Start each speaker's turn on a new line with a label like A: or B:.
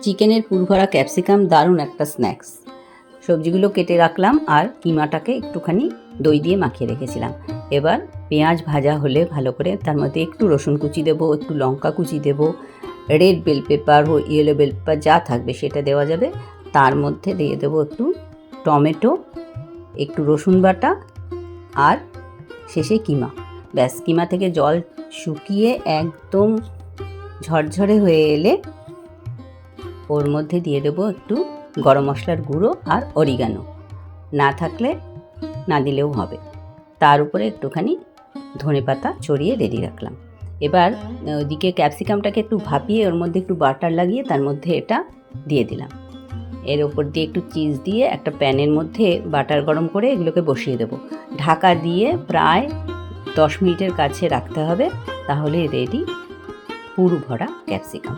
A: চিকেনের পুরভরা ক্যাপসিকাম দারুণ একটা স্ন্যাক্স। সবজিগুলো কেটে রাখলাম আর কিমাটাকে একটুখানি দই দিয়ে মাখিয়ে রেখেছিলাম। এবার পেঁয়াজ ভাজা হলে ভালো করে তার মধ্যে একটু রসুন কুচি দেবো, একটু লঙ্কা কুচি দেবো, রেড বেল পেপার ও ইয়েলো বেল পেপার যা থাকবে সেটা দেওয়া যাবে। তার মধ্যে দিয়ে দেবো একটু টমেটো, একটু রসুন বাটা আর শেষে কিমা। ব্যাস, কিমা থেকে জল শুকিয়ে একদম ঝরঝরে হয়ে এলে ওর মধ্যে দিয়ে দেবো একটু গরম মশলার গুঁড়ো আর অরিগানো, না থাকলে না দিলেও হবে। তার উপরে একটুখানি ধনেপাতা ছড়িয়ে রেডি রাখলাম। এবার ওদিকে ক্যাপসিকামটাকে একটু ভাপিয়ে ওর মধ্যে একটু বাটার লাগিয়ে তার মধ্যে এটা দিয়ে দিলাম। এর ওপর দিয়ে একটু চিজ দিয়ে একটা প্যানের মধ্যে বাটার গরম করে এগুলোকে বসিয়ে দেবো। ঢাকা দিয়ে প্রায় 10 মিনিটের কাছে রাখতে হবে, তাহলে রেডি পুরো ভরা ক্যাপসিকাম।